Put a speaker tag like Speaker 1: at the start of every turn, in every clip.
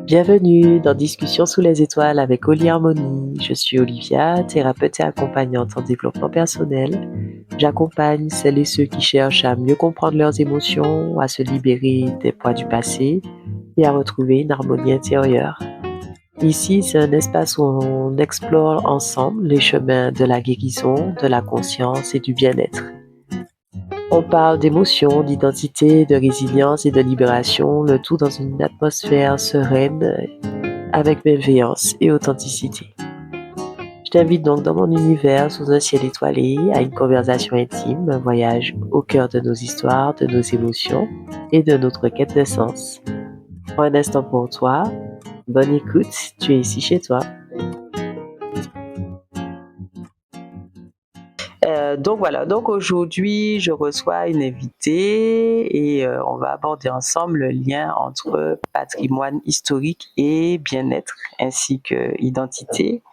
Speaker 1: Bienvenue dans Discussion sous les étoiles avec Oli Harmonie. Je suis Olivia, thérapeute et accompagnante en développement personnel. J'accompagne celles et ceux qui cherchent à mieux comprendre leurs émotions, à se libérer des poids du passé et à retrouver une harmonie intérieure. Ici, c'est un espace où on explore ensemble les chemins de la guérison, de la conscience et du bien-être. On parle d'émotions, d'identité, de résilience et de libération, le tout dans une atmosphère sereine avec bienveillance et authenticité. Je t'invite donc dans mon univers sous un ciel étoilé à une conversation intime, un voyage au cœur de nos histoires, de nos émotions et de notre quête de sens. Prends un instant pour toi. Bonne écoute, tu es ici chez toi. Donc voilà, donc aujourd'hui je reçois une invitée et on va aborder ensemble le lien entre patrimoine historique et bien-être ainsi que identité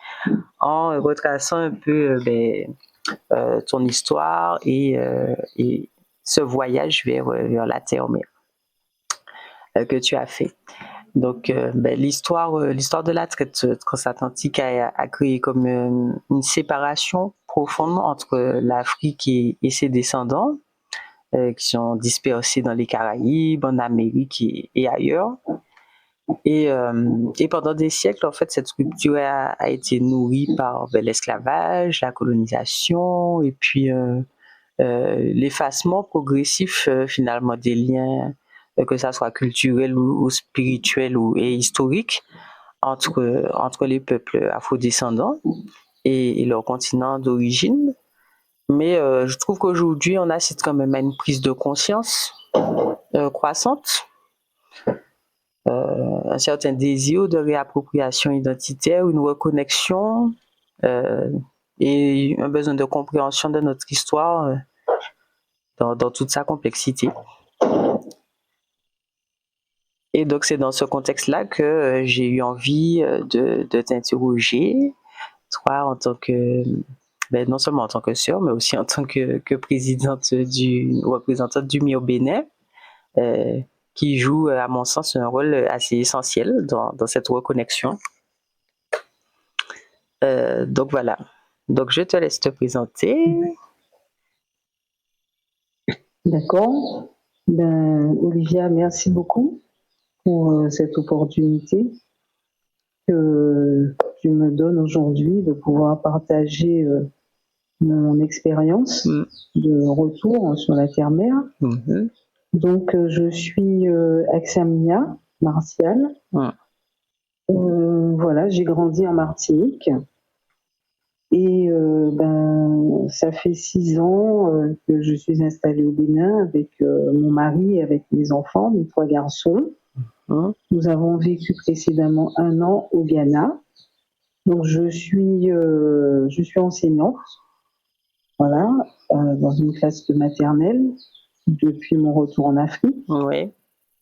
Speaker 1: en retraçant un peu ton histoire et ce voyage vers la terre-mère que tu as fait. Donc, l'histoire de la traite transatlantique a créé comme une séparation profonde entre l'Afrique et ses descendants qui sont dispersés dans les Caraïbes, en Amérique et ailleurs. Et pendant des siècles, en fait, cette rupture a été nourrie par l'esclavage, la colonisation et puis l'effacement progressif finalement des liens, que ça soit culturel ou spirituel et historique, entre les peuples afrodescendants et leur continent d'origine. Mais je trouve qu'aujourd'hui, on assiste quand même à une prise de conscience croissante, un certain désir de réappropriation identitaire, une reconnexion euh, et un besoin de compréhension de notre histoire dans toute sa complexité. Et donc, c'est dans ce contexte-là que j'ai eu envie de t'interroger, toi, en tant que, non seulement en tant que sœur, mais aussi en tant que représentante du MIR Bénin, euh, qui joue, à mon sens, un rôle assez essentiel dans cette reconnexion. Donc, voilà. Donc, je te laisse te présenter.
Speaker 2: D'accord. Olivia, merci beaucoup pour cette opportunité que tu me donnes aujourd'hui de pouvoir partager mon expérience de retour sur la terre-mère.
Speaker 1: Mm-hmm.
Speaker 2: Donc, je suis Axamia Martial. Voilà, j'ai grandi en Martinique. Et ça fait 6 ans que je suis installée au Bénin avec mon mari et avec mes enfants, mes 3 garçons. Nous avons vécu précédemment 1 an au Ghana. Donc je suis enseignante, voilà, dans une classe de maternelle depuis mon retour en Afrique.
Speaker 1: Oui.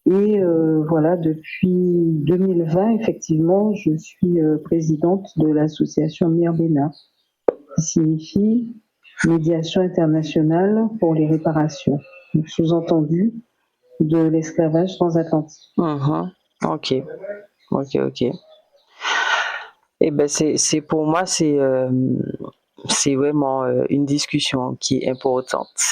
Speaker 2: Et voilà, depuis 2020, effectivement, je suis présidente de l'association MIR Bénin, qui signifie Médiation internationale pour les réparations, sous-entendu de l'esclavage transatlantique.
Speaker 1: Ok. Et ben c'est pour moi c'est vraiment une discussion qui est importante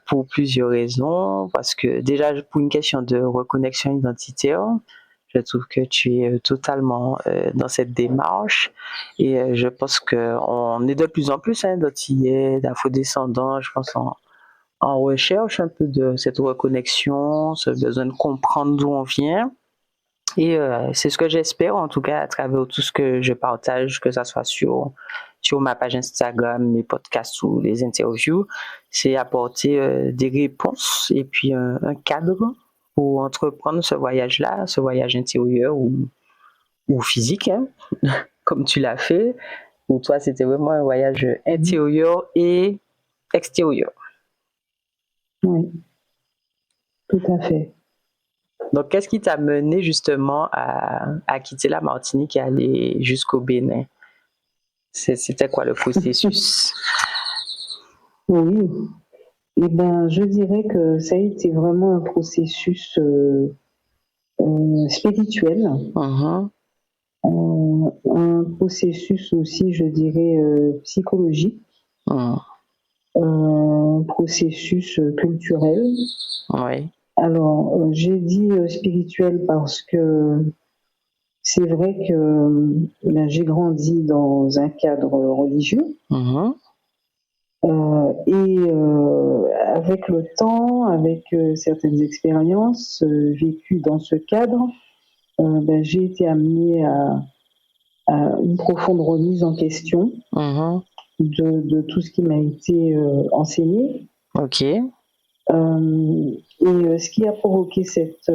Speaker 1: pour plusieurs raisons. Parce que déjà pour une question de reconnexion identitaire, je trouve que tu es totalement dans cette démarche et je pense qu'on est de plus en plus d'antillais, d'afro-descendants, je pense en recherche un peu de cette reconnexion, ce besoin de comprendre d'où on vient. Et c'est ce que j'espère, en tout cas, à travers tout ce que je partage, que ça soit sur ma page Instagram, mes podcasts ou les interviews, c'est apporter des réponses et puis un cadre pour entreprendre ce voyage-là, ce voyage intérieur ou physique, hein, comme tu l'as fait. Pour toi, c'était vraiment un voyage intérieur et extérieur.
Speaker 2: Oui, tout à fait.
Speaker 1: Donc, qu'est-ce qui t'a mené justement à quitter la Martinique et aller jusqu'au Bénin? C'était quoi le processus?
Speaker 2: Oui, et je dirais que ça a été vraiment un processus spirituel,
Speaker 1: Mhm.
Speaker 2: un processus aussi, je dirais, psychologique,
Speaker 1: Mhm.
Speaker 2: un processus culturel.
Speaker 1: Oui.
Speaker 2: Alors, j'ai dit spirituel parce que c'est vrai que j'ai grandi dans un cadre religieux.
Speaker 1: Mhm.
Speaker 2: Et avec le temps, avec certaines expériences vécues dans ce cadre, j'ai été amenée à une profonde remise en question
Speaker 1: Mhm.
Speaker 2: de tout ce qui m'a été enseigné.
Speaker 1: Ok.
Speaker 2: Et ce qui a provoqué cette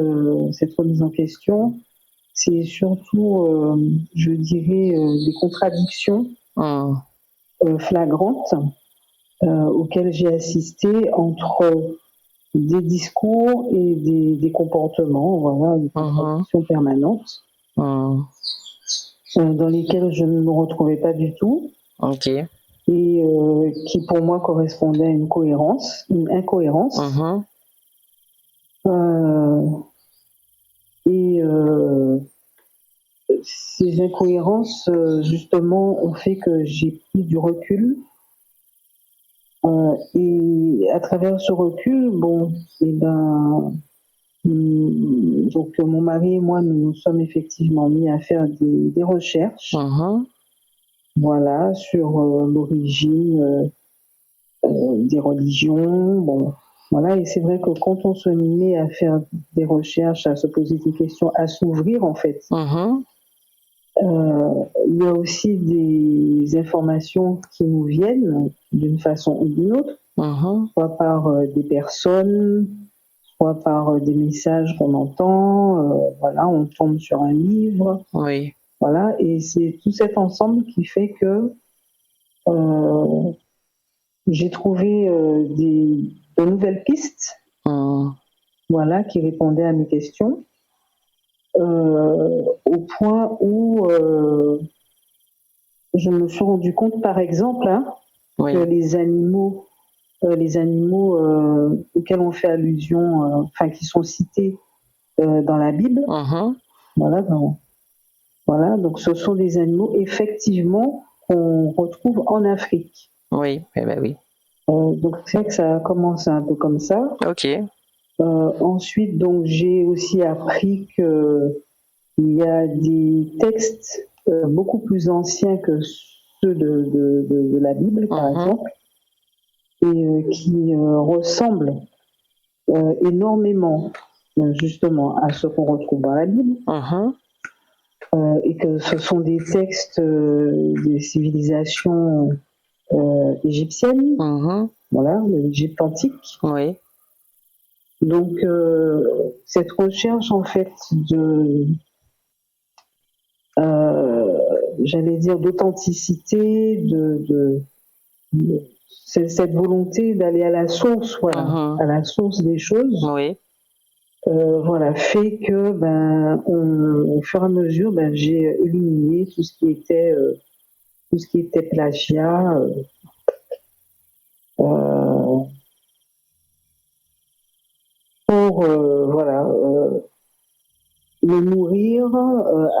Speaker 2: remise en question, c'est surtout, je dirais, des contradictions
Speaker 1: Mhm.
Speaker 2: flagrantes auxquelles j'ai assisté entre des discours et des comportements, voilà, des
Speaker 1: Mhm.
Speaker 2: contradictions permanentes
Speaker 1: Mhm.
Speaker 2: dans lesquelles je ne me retrouvais pas du tout
Speaker 1: Ok.
Speaker 2: et qui pour moi correspondaient à une incohérence.
Speaker 1: Mhm.
Speaker 2: Et ces incohérences, justement, ont fait que j'ai pris du recul. Et à travers ce recul, bon, et ben, donc mon mari et moi, nous nous sommes effectivement mis à faire des recherches,
Speaker 1: Mhm.
Speaker 2: voilà, sur l'origine des religions. Bon, voilà, et c'est vrai que quand on se met à faire des recherches, à se poser des questions, à s'ouvrir en fait,
Speaker 1: Mhm.
Speaker 2: il y a aussi des informations qui nous viennent d'une façon ou d'une autre,
Speaker 1: Mhm.
Speaker 2: soit par des personnes, soit par des messages qu'on entend, voilà, on tombe sur un livre,
Speaker 1: Oui.
Speaker 2: voilà, et c'est tout cet ensemble qui fait que euh, j'ai trouvé de nouvelles pistes,
Speaker 1: Mhm.
Speaker 2: voilà, qui répondaient à mes questions, au point où je me suis rendu compte, par exemple, hein, que
Speaker 1: Oui.
Speaker 2: les animaux auxquels on fait allusion, enfin qui sont cités dans la Bible,
Speaker 1: Mhm.
Speaker 2: voilà, voilà, donc ce sont des animaux effectivement qu'on retrouve en Afrique.
Speaker 1: Oui. Eh ben oui.
Speaker 2: Donc c'est vrai que ça a commencé un peu comme ça.
Speaker 1: Ok.
Speaker 2: Ensuite, donc j'ai aussi appris que il y a des textes beaucoup plus anciens que ceux de la Bible, par
Speaker 1: Mhm.
Speaker 2: exemple, et qui ressemblent énormément justement à ce qu'on retrouve dans la Bible,
Speaker 1: Mhm.
Speaker 2: et que ce sont des textes des civilisations égyptiennes,
Speaker 1: Mhm.
Speaker 2: voilà, de l'Égypte antique.
Speaker 1: Oui.
Speaker 2: Donc cette recherche en fait euh, j'allais dire d'authenticité, cette volonté d'aller à la source, voilà,
Speaker 1: Mhm.
Speaker 2: à la source des choses,
Speaker 1: Oui.
Speaker 2: voilà, fait que au fur et à mesure, j'ai éliminé tout ce qui était plagiat, euh, pour voilà me nourrir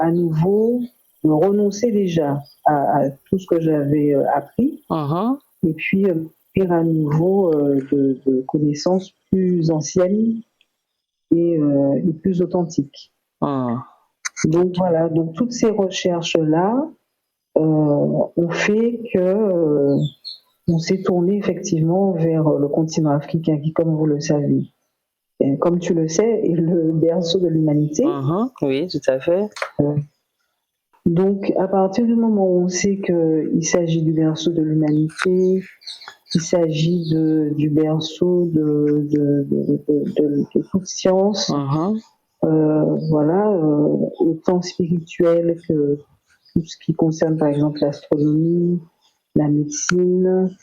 Speaker 2: à nouveau, me renoncer déjà à tout ce que j'avais appris,
Speaker 1: Mhm.
Speaker 2: et puis nourrir à nouveau de connaissances plus anciennes et plus authentiques.
Speaker 1: Mhm.
Speaker 2: Donc voilà, donc toutes ces recherches-là ont fait que on s'est tourné effectivement vers le continent africain qui, comme vous le savez, comme tu le sais, est le berceau de l'humanité.
Speaker 1: Mhm. Oui, tout à fait.
Speaker 2: Donc, à partir du moment où on sait qu'il s'agit du berceau de l'humanité, qu'il s'agit du berceau de toute science,
Speaker 1: Mhm.
Speaker 2: voilà, autant spirituel que tout ce qui concerne par exemple l'astronomie, la médecine,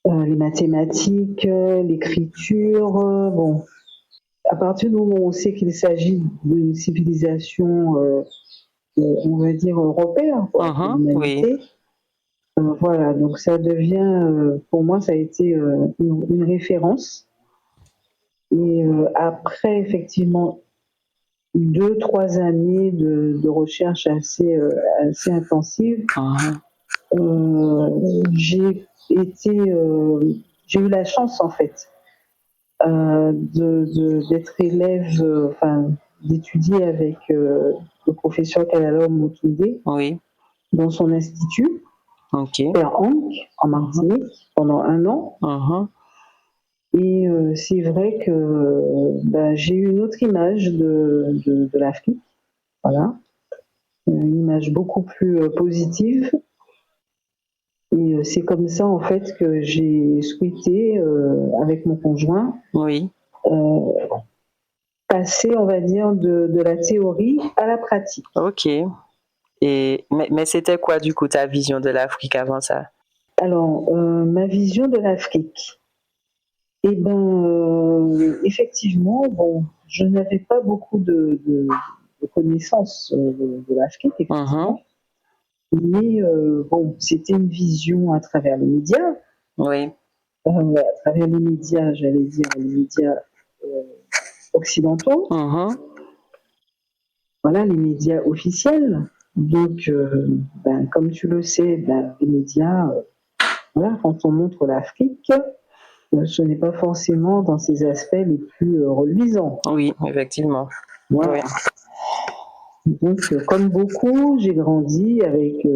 Speaker 2: les mathématiques, l'écriture, bon. À partir du moment où on sait qu'il s'agit d'une civilisation, on va dire, repère quoi, de
Speaker 1: Mhm. Oui.
Speaker 2: l'humanité, voilà, donc ça devient, pour moi, ça a été une référence. Et après, effectivement, 2-3 années de recherche assez intensive, j'ai eu la chance en fait d'être élève, d'étudier avec le professeur Kalalom Moutouldé
Speaker 1: Oui.
Speaker 2: dans son institut,
Speaker 1: Ok.
Speaker 2: Père Hank, en Martinique, pendant 1 an. Et c'est vrai que j'ai eu une autre image de l'Afrique, voilà, une image beaucoup plus positive. Et c'est comme ça en fait que j'ai souhaité, avec mon conjoint,
Speaker 1: Oui.
Speaker 2: passer, on va dire, de la théorie à la pratique.
Speaker 1: Ok. Mais c'était quoi du coup ta vision de l'Afrique avant ça?
Speaker 2: Alors, ma vision de l'Afrique, effectivement, bon, je n'avais pas beaucoup de connaissances de l'Afrique, effectivement. Mais bon, c'était une vision à travers les médias.
Speaker 1: Oui.
Speaker 2: À travers les médias, j'allais dire les médias occidentaux. Voilà, les médias officiels. Donc, comme tu le sais, les médias, voilà, quand on montre l'Afrique, ce n'est pas forcément dans ses aspects les plus reluisants.
Speaker 1: Oui, effectivement.
Speaker 2: Voilà. Oui. Donc, comme beaucoup, j'ai grandi avec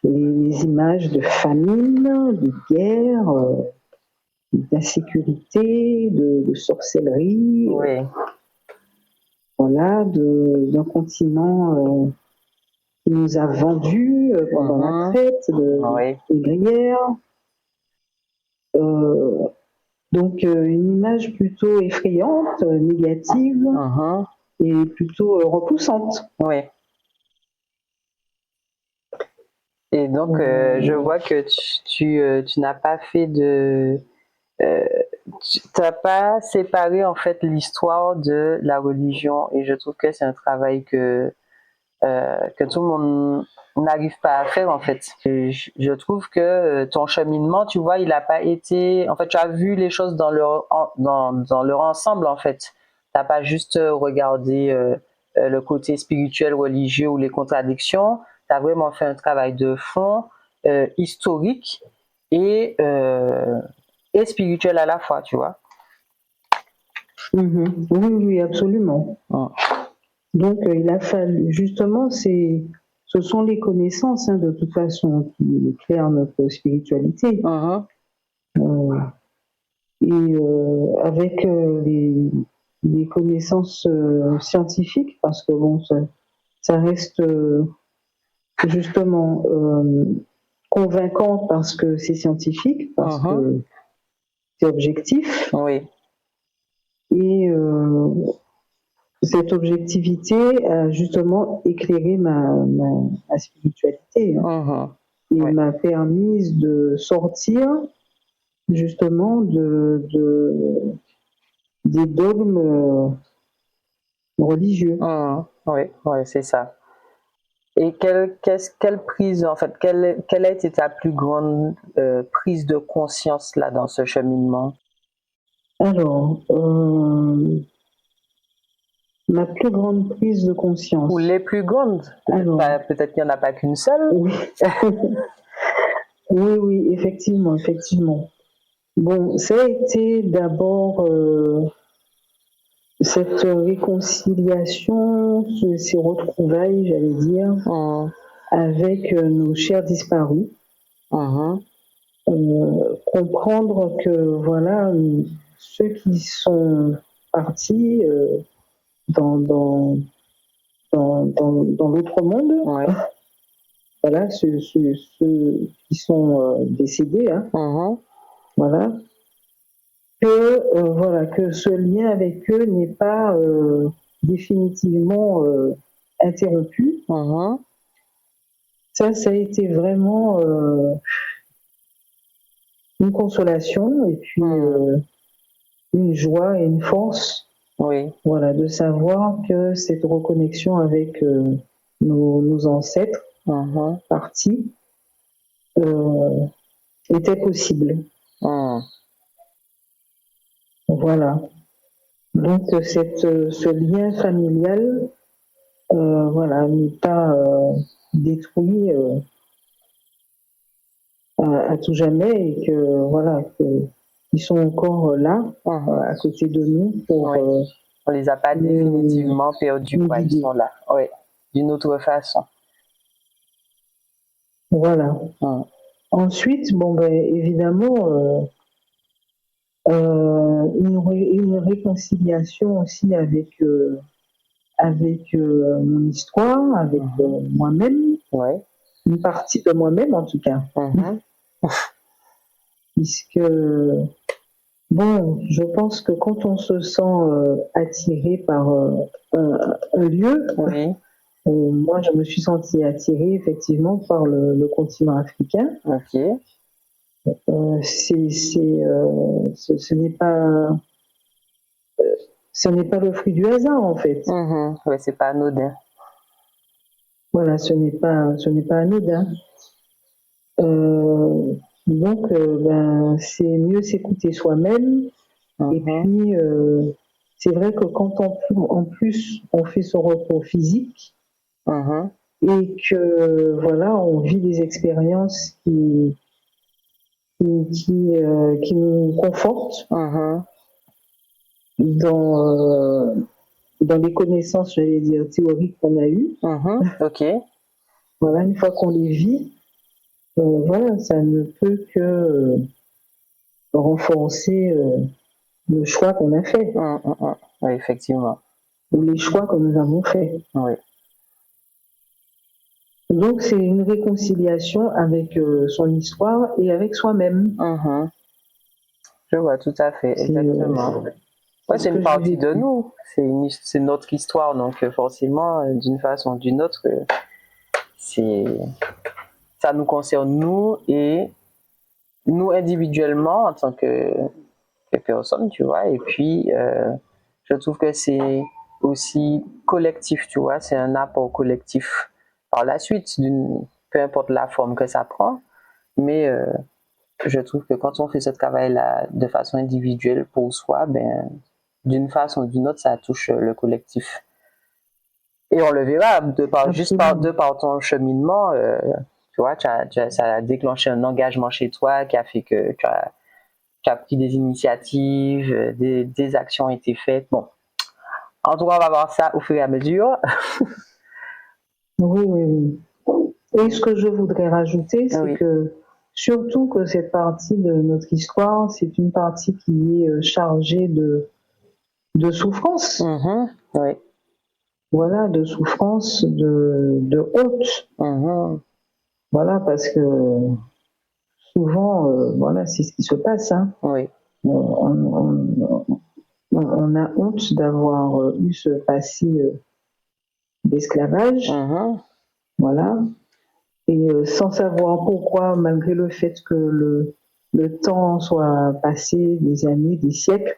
Speaker 2: les images de famine, de guerre, d'insécurité, de sorcellerie.
Speaker 1: Oui.
Speaker 2: Voilà, d'un continent qui nous a vendus pendant la traite négrière. Donc, une image plutôt effrayante, négative et plutôt repoussante.
Speaker 1: Oui. Et donc, je vois que tu n'as pas fait tu n'as pas séparé en fait l'histoire de la religion, et je trouve que c'est un travail que tout le monde n'arrive pas à faire en fait. Je trouve que ton cheminement, tu vois, il n'a pas été... En fait, tu as vu les choses dans leur ensemble en fait. Tu n'as pas juste regardé le côté spirituel, religieux ou les contradictions. Tu as vraiment fait un travail de fond, historique et spirituel à la fois, tu vois.
Speaker 2: Oui, oui, absolument. Donc, il a fallu, justement, ce sont les connaissances, de toute façon, qui créent notre spiritualité. Et avec les connaissances scientifiques, parce que bon, ça reste justement convaincant parce que c'est scientifique, parce que c'est objectif.
Speaker 1: Oui.
Speaker 2: Et cette objectivité a justement éclairé ma spiritualité. Et m'a permis de sortir justement des dogmes religieux.
Speaker 1: Oui, c'est ça. Et quelle prise, en fait, quelle a été ta plus grande prise de conscience là dans ce cheminement?
Speaker 2: Alors, ma plus grande prise de conscience.
Speaker 1: Ou les plus grandes? Peut-être qu'il n'y en a pas qu'une seule.
Speaker 2: Oui. Oui, effectivement. Bon, ça a été d'abord cette réconciliation, ces retrouvailles, j'allais dire, avec nos chers disparus. Comprendre que, voilà, ceux qui sont partis dans l'autre monde, voilà, ceux qui sont décédés, voilà, que ce lien avec eux n'est pas définitivement interrompu. Ça a été vraiment une consolation et puis une joie et une force, voilà, de savoir que cette reconnexion avec nos ancêtres partis était possible. Voilà. Donc ce lien familial, voilà, n'est pas détruit à tout jamais et que voilà, qu'ils sont encore là à côté de nous pour.
Speaker 1: Oui. On les a pas définitivement perdus, quoi. Ils sont là, oui, d'une autre façon.
Speaker 2: Voilà. Ensuite, bon ben évidemment. Une réconciliation aussi avec mon histoire, avec moi-même, une partie de moi-même en tout cas. Puisque, bon, je pense que quand on se sent attiré par un lieu, moi je me suis sentie attirée effectivement par le continent africain. Ce n'est pas le fruit du hasard en fait.
Speaker 1: Oui, c'est pas anodin.
Speaker 2: Voilà, ce n'est pas anodin. Donc, ben, c'est mieux s'écouter soi-même. Et puis, c'est vrai que quand en plus on fait son repos physique et que voilà, on vit des expériences qui nous confortent dans les connaissances, j'allais dire, théoriques qu'on a eues. Voilà, une fois qu'on les vit, voilà, ça ne peut que renforcer le choix qu'on a fait.
Speaker 1: Oui, effectivement.
Speaker 2: Ou les choix que nous avons faits.
Speaker 1: Oui.
Speaker 2: Donc, c'est une réconciliation avec son histoire et avec soi-même.
Speaker 1: Je vois tout à fait, exactement. C'est une partie de nous, c'est notre histoire, donc forcément, d'une façon ou d'une autre, ça nous concerne nous et nous individuellement en tant que personne, tu vois, et puis je trouve que c'est aussi collectif, tu vois, c'est un apport collectif par la suite, peu importe la forme que ça prend, mais je trouve que quand on fait ce travail-là de façon individuelle pour soi, ben, d'une façon ou d'une autre, ça touche le collectif. Et on le verra, juste par ton cheminement, tu vois, ça a déclenché un engagement chez toi qui a fait que tu as pris des initiatives, des actions ont été faites. Bon, en tout cas, on va voir ça au fur et à mesure.
Speaker 2: Oui. Et ce que je voudrais rajouter, c'est que surtout que cette partie de notre histoire, c'est une partie qui est chargée de souffrance.
Speaker 1: Oui.
Speaker 2: Voilà, de souffrance, de honte. Voilà, parce que souvent, voilà, c'est ce qui se passe.
Speaker 1: Oui.
Speaker 2: On a honte d'avoir eu ce passé d'esclavage. Voilà. Et sans savoir pourquoi, malgré le fait que le temps soit passé, des années, des siècles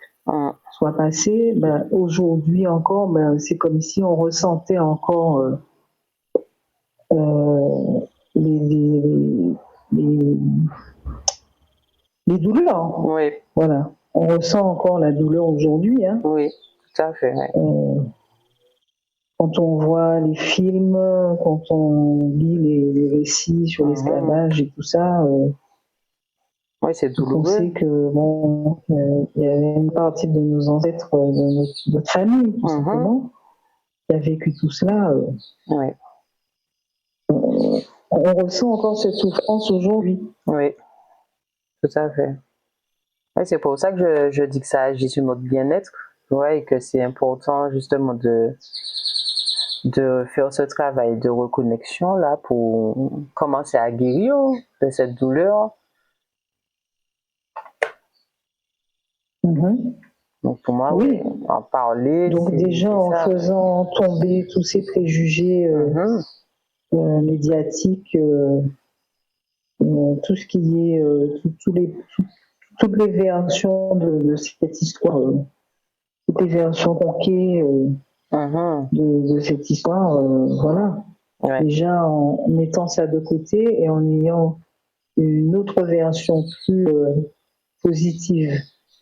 Speaker 2: soient passés, ben, aujourd'hui encore, ben, c'est comme si on ressentait encore les douleurs.
Speaker 1: Oui.
Speaker 2: Voilà. On ressent encore la douleur aujourd'hui.
Speaker 1: Oui, tout à fait.
Speaker 2: Quand on voit les films, quand on lit les récits sur l'esclavage et tout ça,
Speaker 1: c'est douloureux.
Speaker 2: On sait que bon, il y avait une partie de nos ancêtres, de notre famille, tout simplement, qui a vécu tout cela. On ressent encore cette souffrance aujourd'hui.
Speaker 1: Oui, tout à fait. C'est pour ça que je dis que ça agit sur notre bien-être, et que c'est important justement de faire ce travail de reconnexion là pour commencer à guérir de cette douleur. Donc pour moi, en parler.
Speaker 2: Donc déjà en faisant tomber tous ces préjugés médiatiques, tout ce qui est toutes les versions de cette histoire, toutes les versions conquées de cette histoire, voilà. Déjà en mettant ça de côté et en ayant une autre version plus positive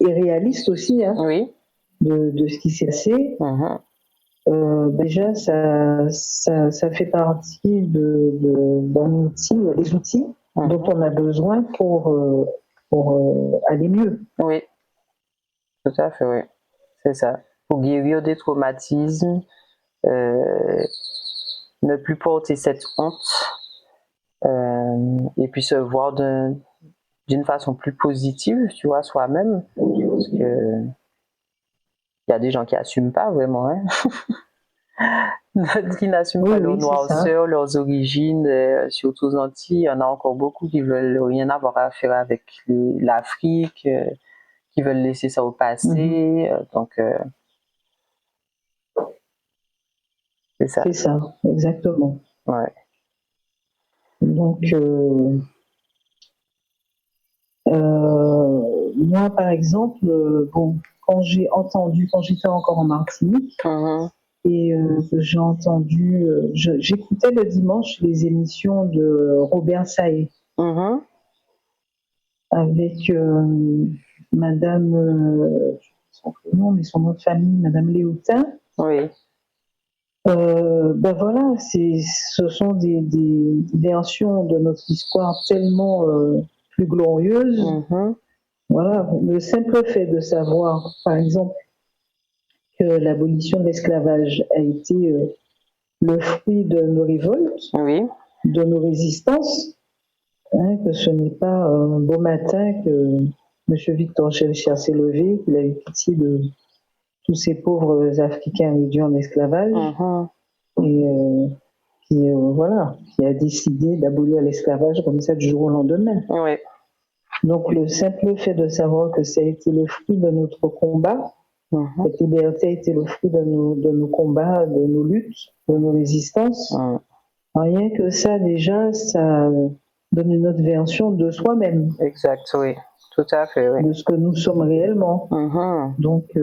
Speaker 2: et réaliste aussi.
Speaker 1: Oui.
Speaker 2: de ce qui s'est passé, déjà ça fait partie d'un outil, des outils dont on a besoin pour aller mieux.
Speaker 1: Oui, tout à fait, oui. C'est ça. Pour guérir des traumatismes, ne plus porter cette honte, et puis se voir d'une façon plus positive, tu vois, soi-même, parce que il y a des gens qui n'assument pas vraiment, hein. Qui n'assument pas leur noirceur, leurs origines, surtout aux Antilles. Il y en a encore beaucoup qui veulent rien avoir à faire avec l'Afrique, qui veulent laisser ça au passé. Donc, c'est ça.
Speaker 2: C'est ça, exactement.
Speaker 1: Ouais.
Speaker 2: Donc, moi, par exemple, bon, quand j'étais encore en Martinique, et j'ai entendu, j'écoutais le dimanche les émissions de Robert Saé, avec Madame, son prénom, mais son nom de famille, Madame Léotin.
Speaker 1: Oui.
Speaker 2: Ben voilà, ce sont des versions de notre histoire tellement plus glorieuses. Voilà, le simple fait de savoir, par exemple, que l'abolition de l'esclavage a été le fruit de nos révoltes, de nos résistances, hein, que ce n'est pas un beau matin que M. Victor Schellcher s'est levé, qu'il a eu pitié de tous ces pauvres Africains réduits en esclavage, et qui a décidé d'abolir l'esclavage comme ça du jour au lendemain.
Speaker 1: Oui.
Speaker 2: Donc le simple fait de savoir que ça a été le fruit de notre combat, cette liberté a été le fruit de nos combats, de nos luttes, de nos résistances, rien que ça déjà, ça donne une autre version de soi-même.
Speaker 1: Exact, oui, tout à fait, oui.
Speaker 2: De ce que nous sommes réellement. Donc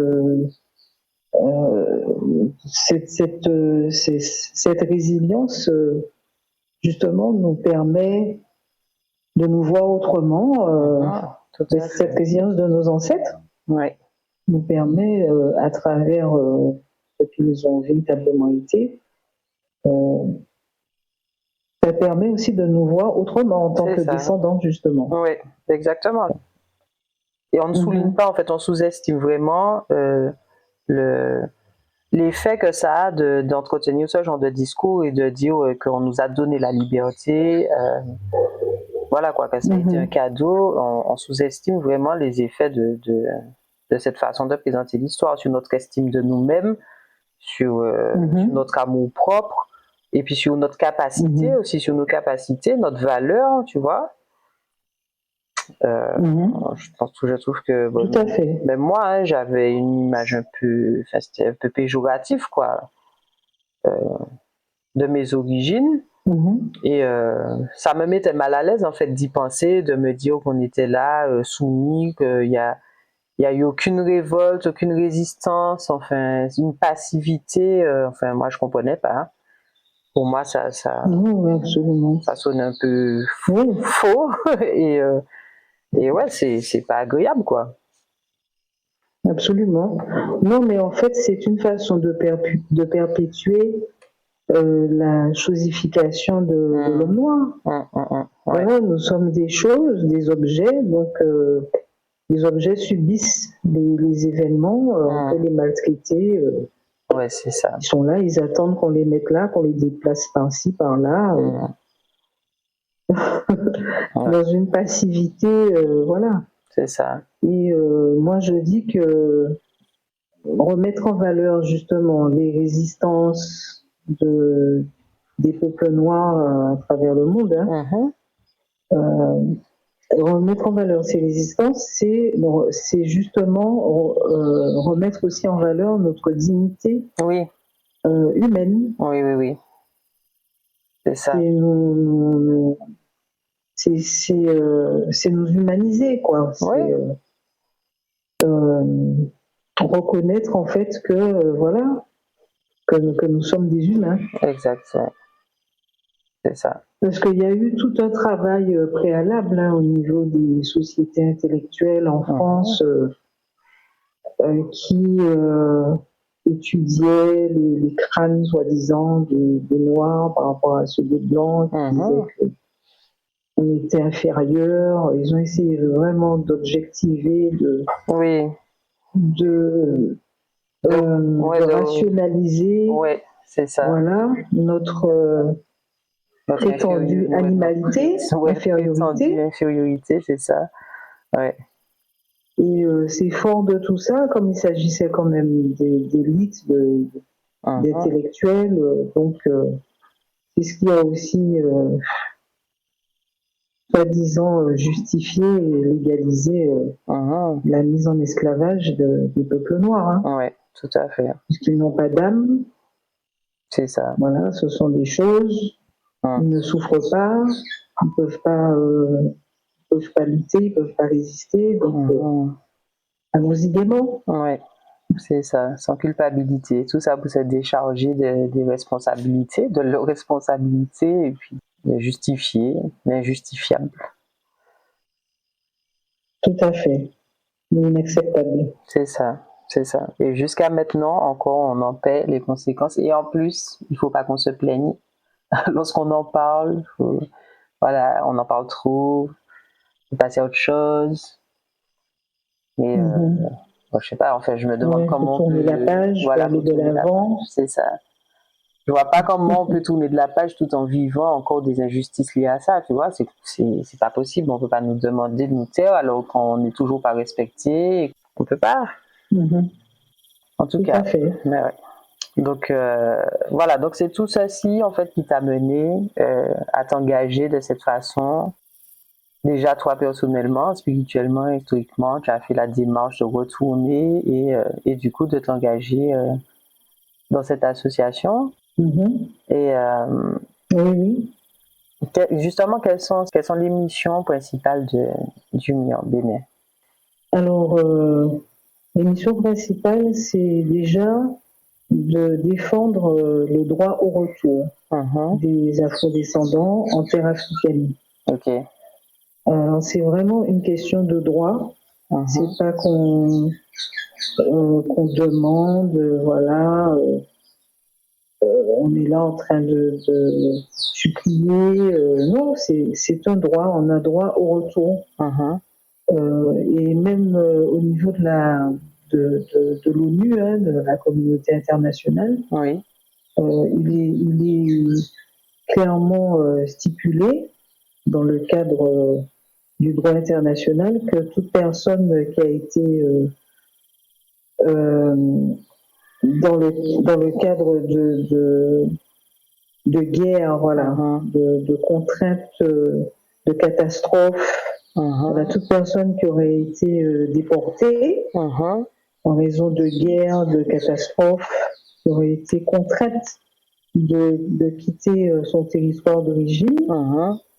Speaker 2: cette résilience, justement, nous permet de nous voir autrement. Cette résilience de nos ancêtres nous permet, à travers ce qu'ils ont véritablement été, ça permet aussi de nous voir autrement en tant que descendants, justement.
Speaker 1: Oui, exactement. Et on ne souligne pas, en fait, on sous-estime vraiment l'effet que ça a d'entretenir ce genre de discours et de dire qu'on nous a donné la liberté, voilà quoi, que ça a été un cadeau. On sous-estime vraiment les effets de cette façon de présenter l'histoire sur notre estime de nous-mêmes, sur notre amour propre, et puis sur notre capacité aussi, sur nos capacités, notre valeur, tu vois. Je trouve que bon,
Speaker 2: tout à fait.
Speaker 1: Ben moi, hein, j'avais une image c'était un peu péjorative, quoi, de mes origines. Et ça me mettait mal à l'aise, en fait, d'y penser, de me dire qu'on était là, soumis, qu'il y a eu aucune révolte, aucune résistance, enfin, une passivité, enfin, moi, je comprenais pas. Hein. Pour moi, ça sonne un peu faux, et ouais, c'est pas agréable, quoi.
Speaker 2: Absolument. Non, mais en fait, c'est une façon de perpétuer la chosification de l'homme noir. Voilà, nous sommes des choses, des objets, donc les objets subissent les événements, on peut les maltraiter.
Speaker 1: Ouais, c'est ça.
Speaker 2: Ils sont là, ils attendent qu'on les mette là, qu'on les déplace par-ci, par-là. Dans une passivité, voilà.
Speaker 1: C'est ça.
Speaker 2: Et moi, je dis que remettre en valeur justement les résistances des peuples noirs à travers le monde, remettre en valeur ces résistances, c'est justement remettre aussi en valeur notre dignité humaine.
Speaker 1: Oui. C'est ça.
Speaker 2: C'est nous humaniser, quoi. Reconnaître en fait que voilà, que nous sommes des humains.
Speaker 1: Exact, c'est ça.
Speaker 2: Parce qu'il y a eu tout un travail préalable au niveau des sociétés intellectuelles en France qui étudiait les crânes soi-disant des Noirs par rapport à ceux des Blancs, qui disaient qu'on était inférieurs. Ils ont essayé vraiment d'objectiver, de rationaliser
Speaker 1: c'est ça.
Speaker 2: Voilà, notre prétendue animalité,
Speaker 1: infériorité, c'est ça. Ouais.
Speaker 2: Et c'est fort de tout ça, comme il s'agissait quand même d'élites, d'intellectuels, donc c'est ce qui a aussi soi-disant justifié et légalisé la mise en esclavage des peuples noirs.
Speaker 1: Oui, tout à fait.
Speaker 2: Puisqu'ils n'ont pas d'âme.
Speaker 1: C'est ça.
Speaker 2: Voilà, ce sont des choses. Ils ne souffrent pas, ils ne peuvent pas lutter, ils ne peuvent pas résister. Donc, allons-y gaiement.
Speaker 1: Oui, c'est ça, sans culpabilité. Tout ça pour se décharger des responsabilités, de leurs responsabilités, et puis de justifier l'injustifiable.
Speaker 2: Tout à fait. Inacceptable.
Speaker 1: C'est ça. C'est ça. Et jusqu'à maintenant, encore, on en paie les conséquences. Et en plus, il ne faut pas qu'on se plaigne. Lorsqu'on en parle, voilà, on en parle trop, il faut passer à autre chose. Mais bon, je sais pas, en fait, je me demande comment on peut
Speaker 2: tourner la page, aller de l'avant.
Speaker 1: C'est ça. Je vois pas comment on peut tourner de la page tout en vivant encore des injustices liées à ça, tu vois. C'est pas possible. On peut pas nous demander de nous taire alors qu'on n'est toujours pas respecté. On peut pas. En tout cas. Mais ouais. Donc voilà, donc c'est tout ceci en fait qui t'a mené à t'engager de cette façon. Déjà toi personnellement, spirituellement, historiquement, tu as fait la démarche de retourner et du coup de t'engager dans cette association. Et
Speaker 2: oui.
Speaker 1: Justement, quelles sont les missions principales du MIAN Bénin?
Speaker 2: Alors, les missions principales, c'est déjà de défendre le droit au retour des afrodescendants en terre africaine.
Speaker 1: Ok.
Speaker 2: C'est vraiment une question de droit. C'est pas qu'on demande, voilà, on est là en train de supplier. Non, c'est un droit. On a droit au retour. Et même au niveau de l'ONU, de la communauté internationale, il est clairement stipulé dans le cadre du droit international que toute personne qui a été dans le cadre de guerre, voilà, de contraintes, de catastrophes, voilà, toute personne qui aurait été déportée en raison de guerre, de catastrophes, qui aurait été contrainte de quitter son territoire d'origine,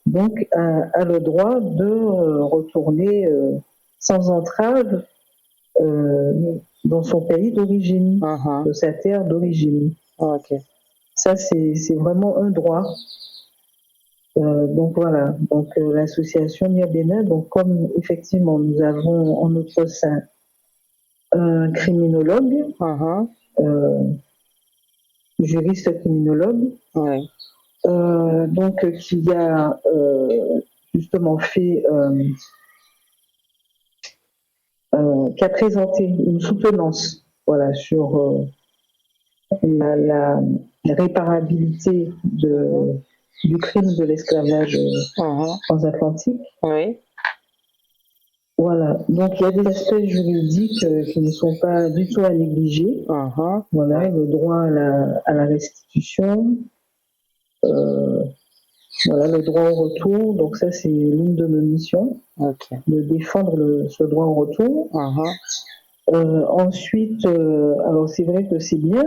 Speaker 2: donc a le droit de retourner sans entrave dans son pays d'origine, de sa terre d'origine. Ça, c'est vraiment un droit. Donc voilà, donc l'association MIA Bénin, donc comme effectivement nous avons en notre sein un criminologue, juriste criminologue, donc qui a justement fait, qui a présenté une soutenance, voilà, sur la réparabilité du crime de l'esclavage transatlantique. Voilà, donc il y a des aspects juridiques qui ne sont pas du tout à négliger. Voilà, le droit à la restitution, voilà, le droit au retour. Donc ça, c'est l'une de nos missions, de défendre ce droit au retour. Ensuite, alors c'est vrai que c'est bien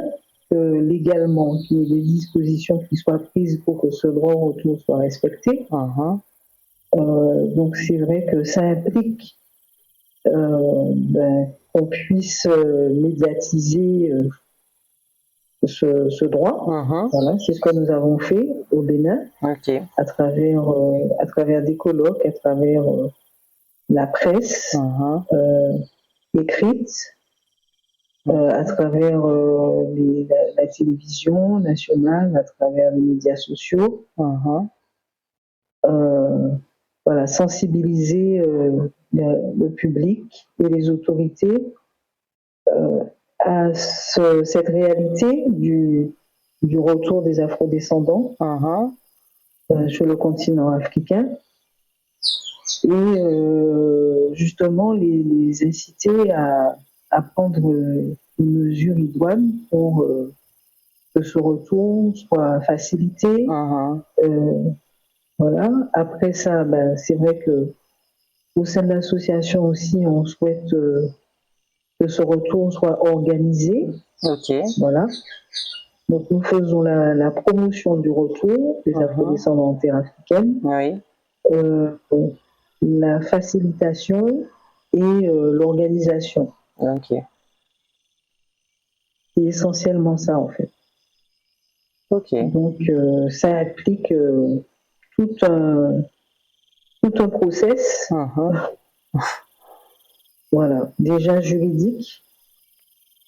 Speaker 2: que légalement, qu'il y ait des dispositions qui soient prises pour que ce droit au retour soit respecté. Donc c'est vrai que ça implique qu'on puisse médiatiser ce droit. Voilà, c'est ce que nous avons fait au Bénin, à travers des colloques, à travers la presse écrite, à travers la télévision nationale, à travers les médias sociaux. Voilà, sensibiliser le public et les autorités à cette réalité du retour des afrodescendants sur le continent africain et justement les inciter à prendre une mesure idoine pour que ce retour soit facilité. Voilà. Après ça, ben, c'est vrai que au sein de l'association aussi, on souhaite que ce retour soit organisé. Voilà. Donc nous faisons la promotion du retour des afrodescendants en terre africaine, la facilitation et l'organisation. C'est essentiellement ça en fait. Donc ça implique tout un process, voilà, déjà juridique,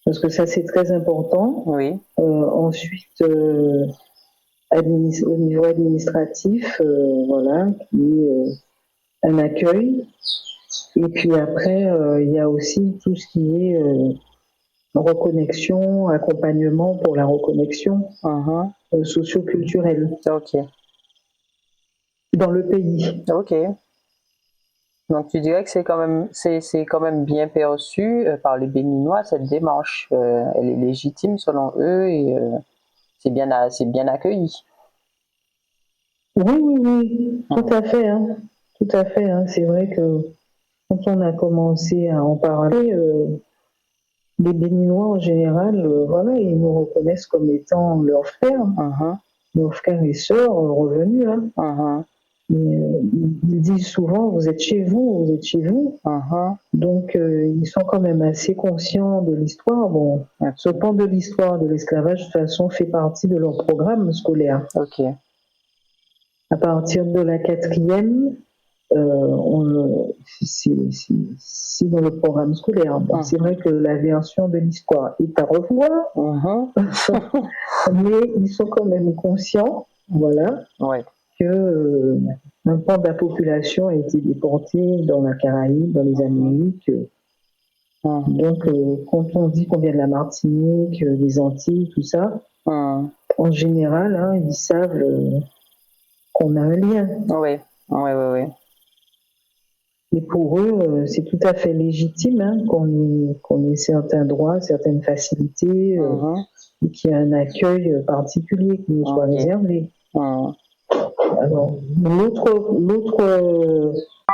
Speaker 2: parce que ça c'est très important. Ensuite, au niveau administratif, voilà, qui est un accueil. Et puis après, il y a aussi tout ce qui est reconnexion, accompagnement pour la reconnexion socio-culturelle dans le pays.
Speaker 1: Donc tu dirais que c'est quand même bien perçu par les Béninois, cette démarche. Elle est légitime selon eux et c'est bien accueilli.
Speaker 2: Oui, tout à fait. Tout à fait. C'est vrai que quand on a commencé à en parler, les Béninois en général, voilà, ils nous reconnaissent comme étant leurs frères et sœurs revenus. Ils disent souvent, vous êtes chez vous. Donc, ils sont quand même assez conscients de l'histoire. Bon, ce pan de l'histoire de l'esclavage, de toute façon, fait partie de leur programme scolaire. À partir de la 4e, c'est dans le programme scolaire. Bon, c'est vrai que la version de l'histoire est à revoir, mais ils sont quand même conscients, voilà, que un pan de la population a été déporté dans la Caraïbe, dans les Amériques. Donc, quand on dit qu'on vient de la Martinique, des Antilles, tout ça, en général, ils savent qu'on a un lien.
Speaker 1: Oui.
Speaker 2: Et pour eux, c'est tout à fait légitime qu'on ait certains droits, certaines facilités, et qu'il y ait un accueil particulier qui nous soit réservé. Alors, l'autre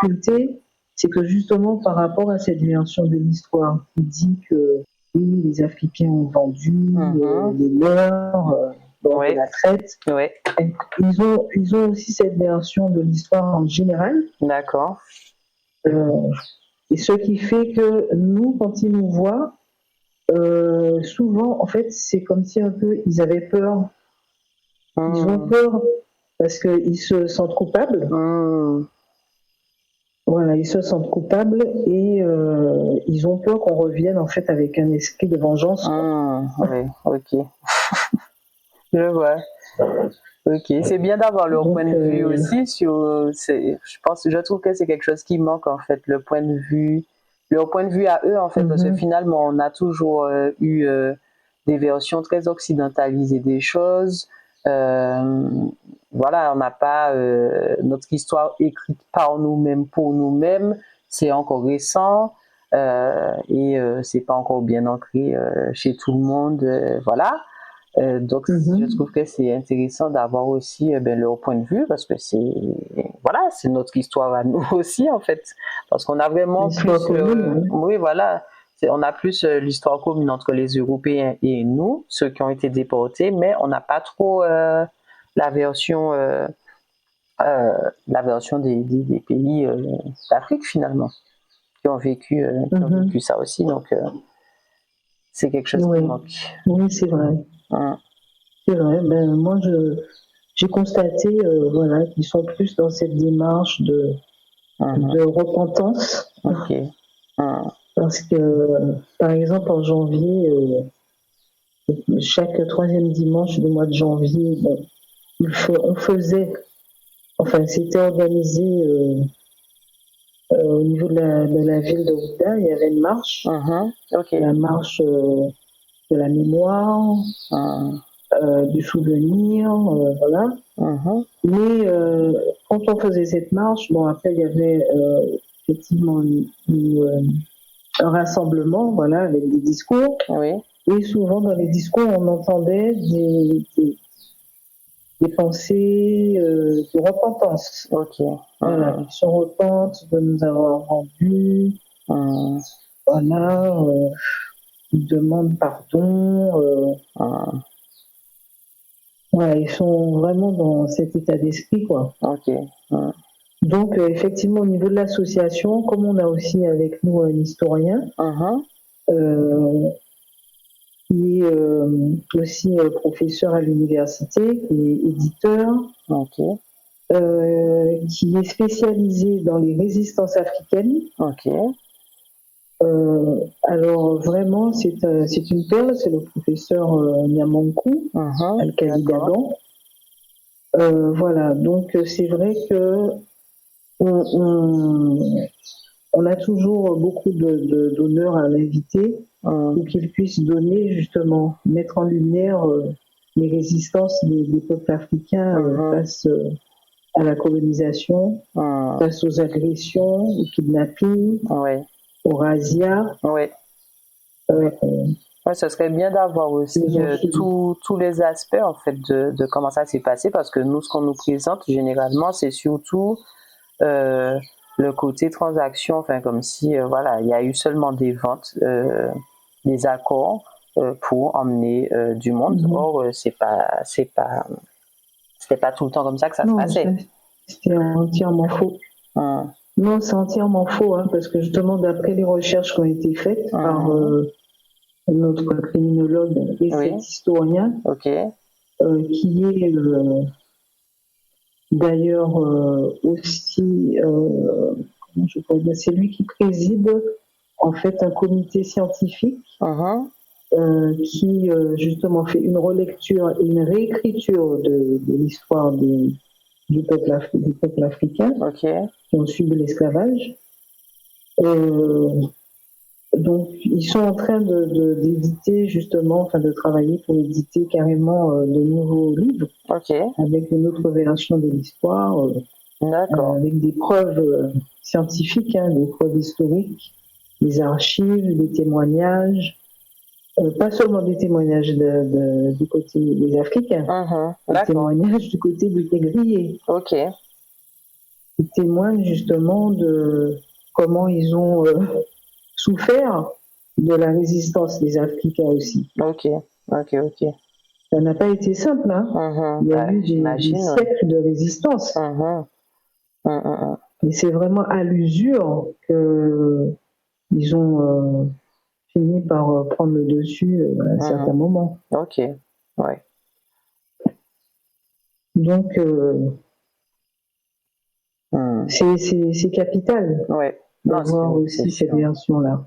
Speaker 2: difficulté, c'est que justement par rapport à cette dimension de l'histoire qui dit que oui, les Africains ont vendu les leurs lors de la traite, ils ont aussi cette version de l'histoire en général.
Speaker 1: D'accord.
Speaker 2: Et ce qui fait que nous, quand ils nous voient, souvent, en fait, c'est comme si un peu ils avaient peur. Ils ont peur parce qu'ils se sentent coupables. Voilà, ils se sentent coupables et ils ont peur qu'on revienne en fait avec un esprit de vengeance.
Speaker 1: Oui, ok. Je vois. Ok, c'est bien d'avoir leur point de vue aussi sur. Je trouve que c'est quelque chose qui manque en fait, leur point de vue à eux en fait, parce que finalement on a toujours eu des versions très occidentalisées des choses. Voilà, on n'a pas notre histoire écrite par nous-mêmes pour nous-mêmes. C'est encore récent et c'est pas encore bien ancré chez tout le monde. Voilà. Donc, je trouve que c'est intéressant d'avoir aussi leur point de vue parce que c'est notre histoire à nous aussi en fait, parce qu'on a vraiment on a plus l'histoire commune entre les Européens et nous, ceux qui ont été déportés, mais on n'a pas trop la version des pays d'Afrique finalement qui ont vécu ça aussi, donc c'est quelque chose qui manque.
Speaker 2: Oui, c'est vrai. C'est vrai. Ben, moi, j'ai constaté qu'ils sont plus dans cette démarche de repentance. Parce que, par exemple, en janvier, chaque 3e dimanche du mois de janvier, bon, on faisait, enfin, c'était organisé au niveau de la ville de Ouidah, il y avait une marche,
Speaker 1: Okay.
Speaker 2: la marche de la mémoire, du souvenir, voilà. Mais quand on faisait cette marche, bon, après, il y avait effectivement un rassemblement, voilà, avec des discours.
Speaker 1: Oui.
Speaker 2: Et souvent, dans les discours, on entendait des pensées de repentance.
Speaker 1: Ok.
Speaker 2: Voilà, qui se repentent de nous avoir rendus. Voilà, ils demandent pardon. Voilà, ils sont vraiment dans cet état d'esprit, quoi.
Speaker 1: Ok.
Speaker 2: Donc, effectivement, au niveau de l'association, comme on a aussi avec nous un historien, qui est aussi professeur à l'université, qui est éditeur, qui est spécialisé dans les résistances africaines. Alors vraiment, c'est une perle, c'est le professeur Nyamankou, Al-Kali Dagan. Voilà, donc c'est vrai que on a toujours beaucoup d'honneur à l'invité pour qu'il puisse donner justement, mettre en lumière les résistances des peuples africains face à la colonisation, face aux agressions, au kidnapping, aux razzias.
Speaker 1: Ouais, ce serait bien d'avoir aussi tous les aspects en fait de comment ça s'est passé, parce que nous, ce qu'on nous présente généralement, c'est surtout le côté transaction, enfin comme si voilà, il y a eu seulement des ventes, des accords pour emmener du monde. Or, c'était pas tout le temps comme ça que ça se passait.
Speaker 2: C'était entièrement faux. Non, c'est entièrement faux, hein, parce que justement, d'après les recherches qui ont été faites par notre criminologue et cet historien, qui est d'ailleurs aussi, comment je pourrais dire, c'est lui qui préside en fait un comité scientifique qui justement fait une relecture et une réécriture de l'histoire des peuples africains qui ont subi l'esclavage. Donc, ils sont en train d'éditer justement, enfin de travailler pour éditer carrément de nouveaux livres avec une autre version de l'histoire, avec des preuves scientifiques, hein, des preuves historiques, des archives, des témoignages, pas seulement des témoignages du côté des Africains, des témoignages du côté des négriers. Ils témoignent justement de comment ils ont souffert de la résistance des Africains aussi. Ça n'a pas été simple, hein. Il y a eu des siècles de résistance. Mais c'est vraiment à l'usure qu'ils ont fini par prendre le dessus à un certain moment. Donc, c'est capital d'avoir aussi cette version-là.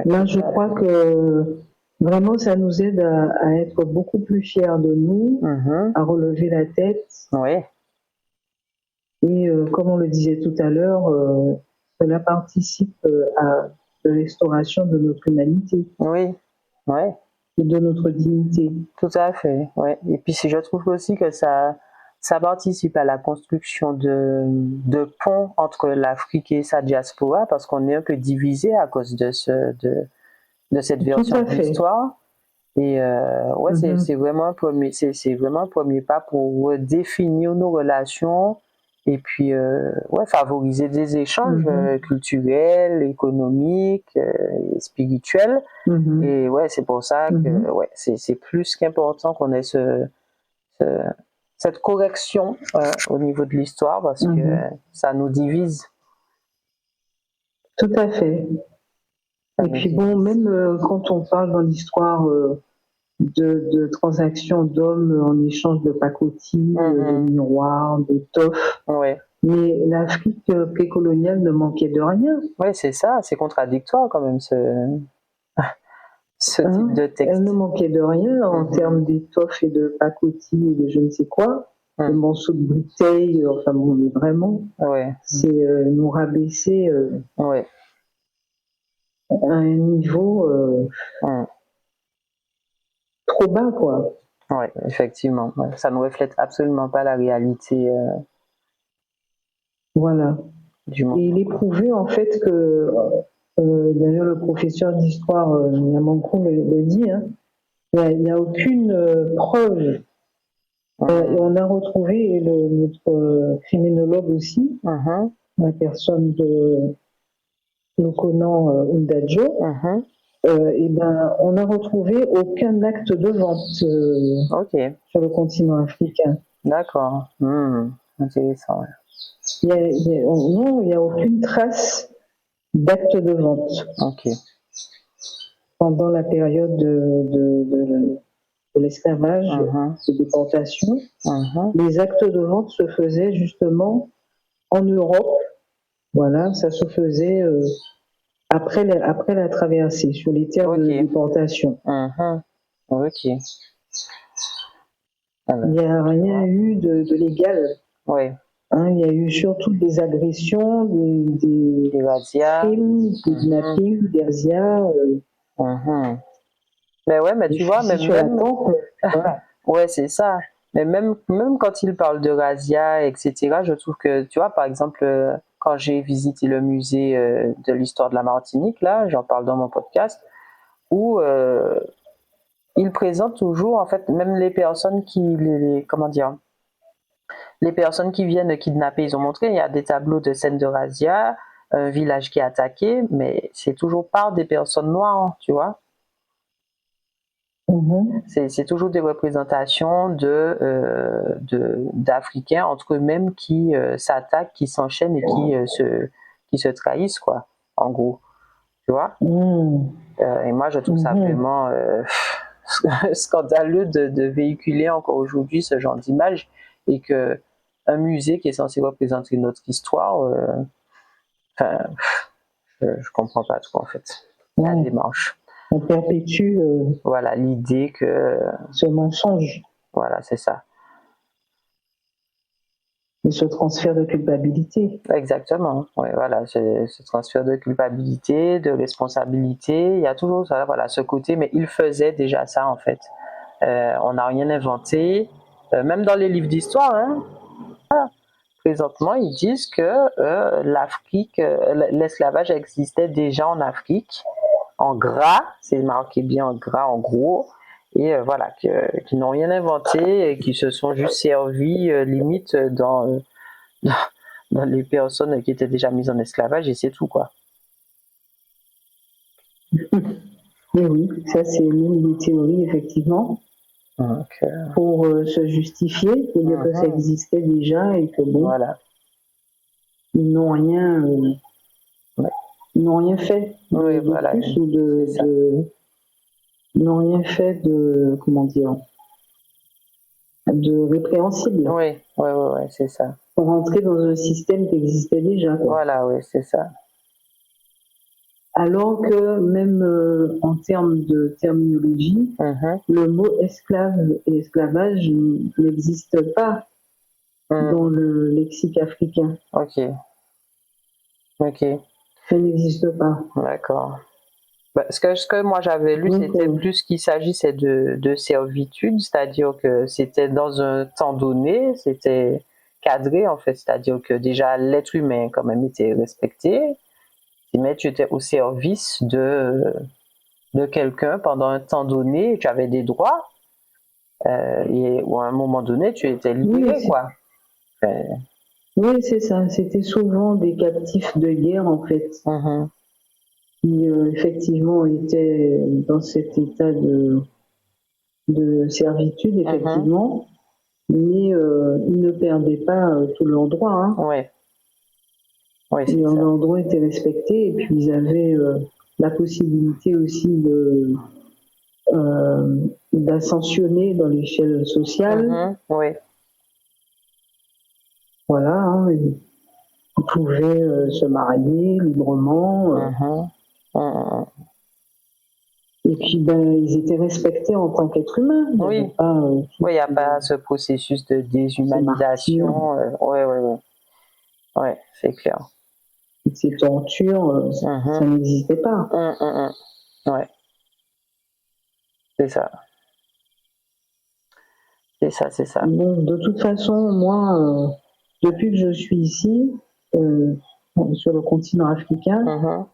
Speaker 2: Là, je crois que vraiment, ça nous aide à être beaucoup plus fiers de nous, à relever la tête. Et comme on le disait tout à l'heure, cela participe à la restauration de notre humanité. Et de notre dignité.
Speaker 1: Tout à fait, Et puis je trouve aussi que ça participe à la construction de ponts entre l'Afrique et sa diaspora, parce qu'on est un peu divisé à cause de cette version de l'histoire. Et c'est vraiment un premier pas pour définir nos relations et puis favoriser des échanges culturels, économiques, et spirituels. Et c'est pour ça que c'est plus qu'important qu'on ait cette correction au niveau de l'histoire, parce que ça nous divise.
Speaker 2: Tout à fait. Et puis bon, même quand on parle dans l'histoire de transactions d'hommes en échange de pacotilles, de miroirs, d'étoffes, Mais l'Afrique précoloniale ne manquait de rien.
Speaker 1: Oui, c'est ça, c'est contradictoire quand même ce type de texte.
Speaker 2: Elle ne manquait de rien en termes d'étoffe et de pacotille et de je ne sais quoi, de morceaux de bouteille, enfin bon, mais vraiment, c'est nous rabaisser à un niveau trop bas, quoi.
Speaker 1: Oui, effectivement. Ouais. Ça ne reflète absolument pas la réalité
Speaker 2: voilà.
Speaker 1: Du monde.
Speaker 2: Et il est prouvé en fait que, d'ailleurs le professeur d'histoire Yamankou le dit, hein, il n'y a aucune preuve. Et on a retrouvé, et notre criminologue aussi, la personne de Lokonan Ndadjo, et ben, on n'a retrouvé aucun acte de vente sur le continent africain.
Speaker 1: D'accord. Intéressant. Ouais.
Speaker 2: Non, il n'y a aucune trace d'acte de vente. Pendant la période de l'esclavage, de déportation, les actes de vente se faisaient justement en Europe. Voilà, ça se faisait après la traversée, sur les terres de déportation.
Speaker 1: Ok.
Speaker 2: Il n'y a rien eu de légal. Hein, il y a eu surtout des agressions, des crimes, des kidnappings, des razzias.
Speaker 1: Mais ouais, mais tu vois, même
Speaker 2: voilà.
Speaker 1: Ouais, c'est ça. Mais même quand il parle de razzia, etc., je trouve que, tu vois, par exemple, quand j'ai visité le musée de l'histoire de la Martinique, là, j'en parle dans mon podcast, où il présente toujours, en fait, même les personnes comment dire, les personnes qui viennent kidnapper, ils ont montré, il y a des tableaux de scènes de razzia, un village qui est attaqué, mais c'est toujours par des personnes noires, tu vois. C'est toujours des représentations d'Africains entre eux-mêmes qui s'attaquent, qui s'enchaînent et qui se trahissent, quoi, en gros. Tu vois? Et moi, je trouve ça vraiment scandaleux de véhiculer encore aujourd'hui ce genre d'image et que un musée qui est censé représenter notre histoire, je comprends pas trop, en fait, la démarche.
Speaker 2: On perpétue
Speaker 1: voilà, l'idée que
Speaker 2: ce mensonge.
Speaker 1: Voilà, c'est ça.
Speaker 2: Et ce transfert de culpabilité.
Speaker 1: Exactement. Oui, voilà, ce transfert de culpabilité, de responsabilité. Il y a toujours ça, voilà, ce côté, mais il faisait déjà ça, en fait. On n'a rien inventé. Même dans les livres d'histoire, hein, présentement, ils disent que l'Afrique, l'esclavage existait déjà en Afrique, en gras, c'est marqué bien en gras, en gros. Et voilà, qui n'ont rien inventé et qui se sont juste servis limite dans les personnes qui étaient déjà mises en esclavage et c'est tout, quoi.
Speaker 2: Mais oui, ça c'est l'une des théories, effectivement, pour se justifier, pour dire que ça existait déjà et que bon,
Speaker 1: voilà.
Speaker 2: Ils n'ont rien fait
Speaker 1: de voilà,
Speaker 2: plus ou ils n'ont rien fait de, comment dire, de répréhensible.
Speaker 1: Oui, c'est ça.
Speaker 2: Pour rentrer dans un système qui existait déjà. Quoi.
Speaker 1: Voilà, oui, c'est ça.
Speaker 2: Alors que même en termes de terminologie, le mot esclave et esclavage n'existe pas dans le lexique africain.
Speaker 1: Ok.
Speaker 2: Ça n'existe pas.
Speaker 1: D'accord. Bah, ce que moi j'avais lu, c'était plus qu'il s'agissait de servitude, c'est-à-dire que c'était dans un temps donné, c'était cadré en fait, c'est-à-dire que déjà l'être humain quand même était respecté, mais tu étais au service de quelqu'un pendant un temps donné, tu avais des droits, et ou à un moment donné tu étais libéré, quoi.
Speaker 2: Oui, c'est ça, c'était souvent des captifs de guerre en fait. Qui effectivement étaient dans cet état de servitude, effectivement, mais ils ne perdaient pas tous leurs droits. Hein.
Speaker 1: Oui, c'est
Speaker 2: leurs
Speaker 1: ça.
Speaker 2: droits étaient respectés et puis ils avaient la possibilité aussi d'ascensionner dans l'échelle sociale.
Speaker 1: Oui.
Speaker 2: Voilà. Hein, pouvaient se marier librement. Et puis, ils étaient respectés en tant qu'êtres humains.
Speaker 1: Oui, il n'y a pas ce processus de déshumanisation. Ouais, c'est clair.
Speaker 2: Ces tortures, ça n'existait pas.
Speaker 1: Ouais. C'est ça. C'est ça.
Speaker 2: Bon, de toute façon, moi, depuis que je suis ici, sur le continent africain,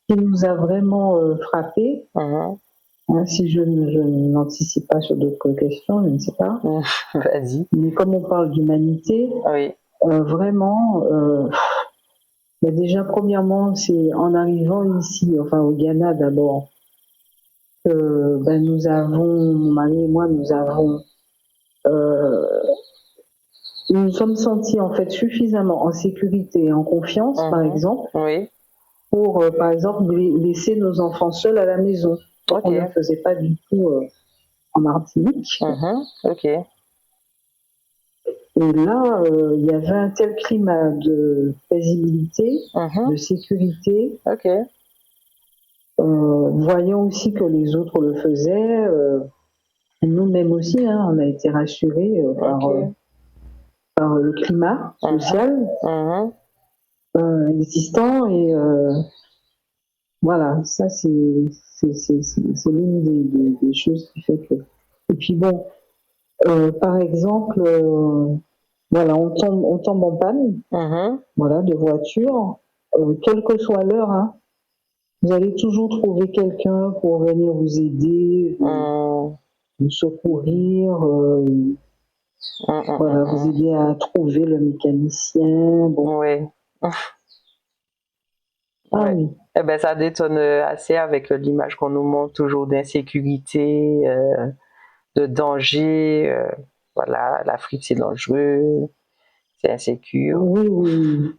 Speaker 2: ce qui nous a vraiment frappé, si je n'anticipe pas sur d'autres questions, je ne sais pas.
Speaker 1: Vas-y.
Speaker 2: Mais comme on parle d'humanité, vraiment, déjà premièrement, c'est en arrivant ici, enfin au Ghana d'abord, nous avons, mon mari et moi, nous nous sommes sentis en fait suffisamment en sécurité et en confiance, par exemple, pour, par exemple, laisser nos enfants seuls à la maison. On ne le faisait pas du tout en Martinique. Et là, il y avait un tel climat de paisibilité, de sécurité. Voyant aussi que les autres le faisaient, nous-mêmes aussi, on a été rassurés par le climat social existant. Et voilà, ça c'est l'une des choses qui fait que. Et puis bon, par exemple, voilà, on tombe en panne, voilà, de voiture, quelle que soit l'heure, vous allez toujours trouver quelqu'un pour venir vous aider, vous secourir, voilà, vous aider à trouver le mécanicien. Bon. Oui.
Speaker 1: Eh ben, ça détonne assez avec l'image qu'on nous montre toujours d'insécurité, de danger. Voilà, l'Afrique c'est dangereux, c'est insécure.
Speaker 2: Oui.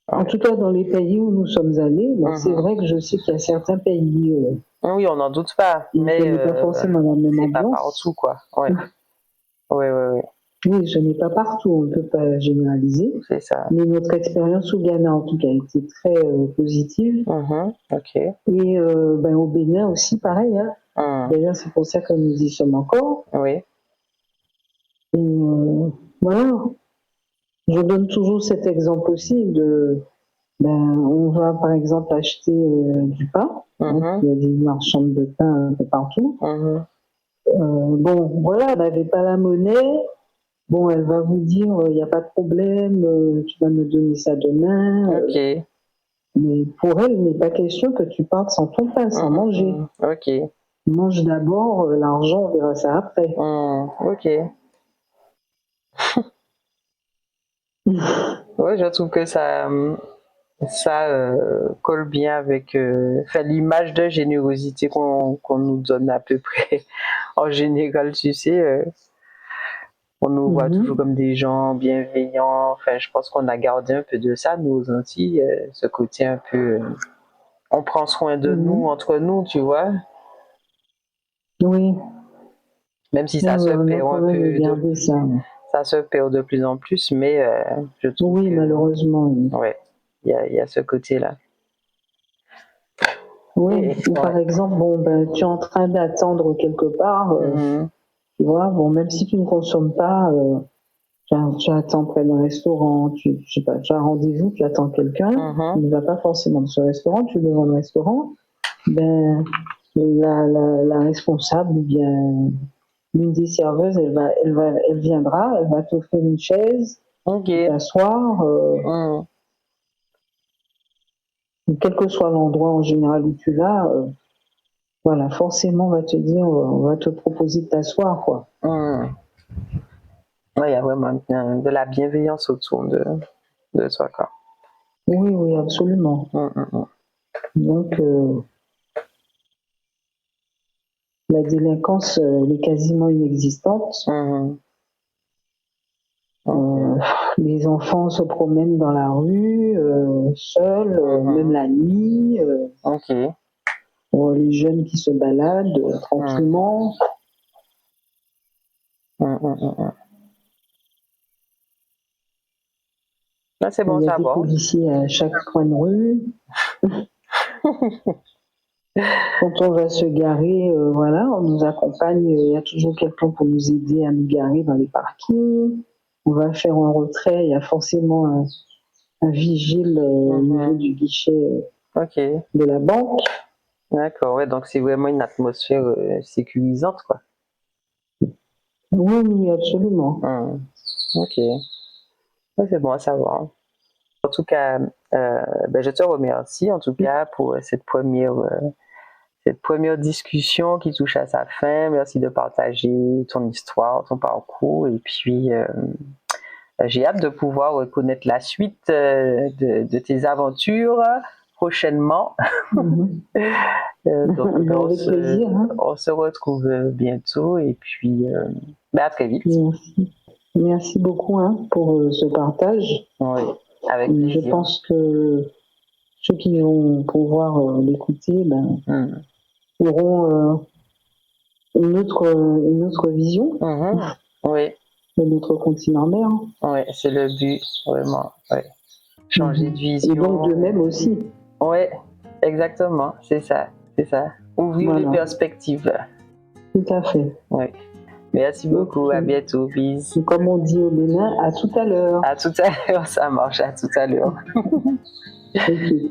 Speaker 2: En tout cas, dans les pays où nous sommes allés, c'est vrai que je sais qu'il y a certains pays.
Speaker 1: Oui, on n'en doute pas, mais
Speaker 2: pas forcément la même
Speaker 1: c'est
Speaker 2: ambiance.
Speaker 1: pas partout, quoi. Oui.
Speaker 2: Oui, ce n'est pas partout, on ne peut pas généraliser.
Speaker 1: C'est ça.
Speaker 2: Mais notre expérience au Ghana, en tout cas, a été très positive. Et au Bénin aussi, pareil. D'ailleurs, c'est pour ça que nous y sommes encore.
Speaker 1: Oui.
Speaker 2: Et voilà. Je donne toujours cet exemple aussi de. On va par exemple acheter du pain. Il y a des marchands de pain un peu partout. Voilà, elle n'avait pas la monnaie. Bon, elle va vous dire, il n'y a pas de problème, tu vas me donner ça demain. Mais pour elle, il n'est pas question que tu partes sans ton pain, sans manger. Mange d'abord, l'argent, on verra ça après.
Speaker 1: Oui, je trouve que ça colle bien avec l'image de générosité qu'on nous donne à peu près en général, tu sais. On nous voit toujours comme des gens bienveillants. Enfin, je pense qu'on a gardé un peu de ça, nous, aux Antilles, ce côté un peu. On prend soin de nous, entre nous, tu vois.
Speaker 2: Oui.
Speaker 1: Même si ça se perd un peu. Ça se perd de plus en plus, mais je trouve
Speaker 2: que. Oui, malheureusement.
Speaker 1: Ouais, il y a ce côté-là.
Speaker 2: Oui, par exemple, tu es en train d'attendre quelque part, tu vois, même si tu ne consommes pas, tu attends près d'un restaurant, je sais pas, tu as un rendez-vous, tu attends quelqu'un, tu ne vas pas forcément dans ce restaurant, tu es devant le restaurant, la responsable ou bien l'une des serveuses, elle viendra, elle va t'offrir une chaise, t'asseoir, quel que soit l'endroit en général où tu vas, voilà, forcément, on va te dire, on va te proposer de t'asseoir, quoi.
Speaker 1: Oui, il y a vraiment de la bienveillance autour de toi, quoi.
Speaker 2: Oui, absolument. Donc, la délinquance, elle est quasiment inexistante. Les enfants se promènent dans la rue, seuls, même la nuit. Les jeunes qui se baladent tranquillement.
Speaker 1: Ah, c'est bon
Speaker 2: Il y a
Speaker 1: à
Speaker 2: des
Speaker 1: savoir.
Speaker 2: policiers à chaque coin de rue. Quand on va se garer, voilà, on nous accompagne. Il y a toujours quelqu'un pour nous aider à nous garer dans les parkings. On va faire un retrait. Il y a forcément un vigile au niveau du guichet
Speaker 1: Ok,
Speaker 2: de la banque.
Speaker 1: d'accord, ouais, donc c'est vraiment une atmosphère sécurisante, quoi.
Speaker 2: Oui, oui, absolument.
Speaker 1: Ok, ouais, c'est bon à savoir. En tout cas, je te remercie en tout cas pour cette première discussion qui touche à sa fin. Merci de partager ton histoire, ton parcours, et puis j'ai hâte de pouvoir connaître la suite de tes aventures prochainement. Donc
Speaker 2: Avec plaisir. Hein.
Speaker 1: on se retrouve bientôt et puis à très vite.
Speaker 2: Merci. Merci beaucoup pour ce partage.
Speaker 1: Oui, avec plaisir.
Speaker 2: Je pense que ceux qui vont pouvoir l'écouter auront une autre vision
Speaker 1: Oui.
Speaker 2: de notre continent mer.
Speaker 1: Oui, c'est le but, vraiment. Ouais. Changer de vision.
Speaker 2: Et donc de même aussi.
Speaker 1: Oui, exactement, c'est ça. Ouvrir les perspectives.
Speaker 2: Tout à fait.
Speaker 1: Oui. Merci beaucoup, à bientôt, bis.
Speaker 2: Comme on dit au Bénin, à tout à l'heure.
Speaker 1: À tout à l'heure, ça marche, à tout à l'heure.
Speaker 2: Okay.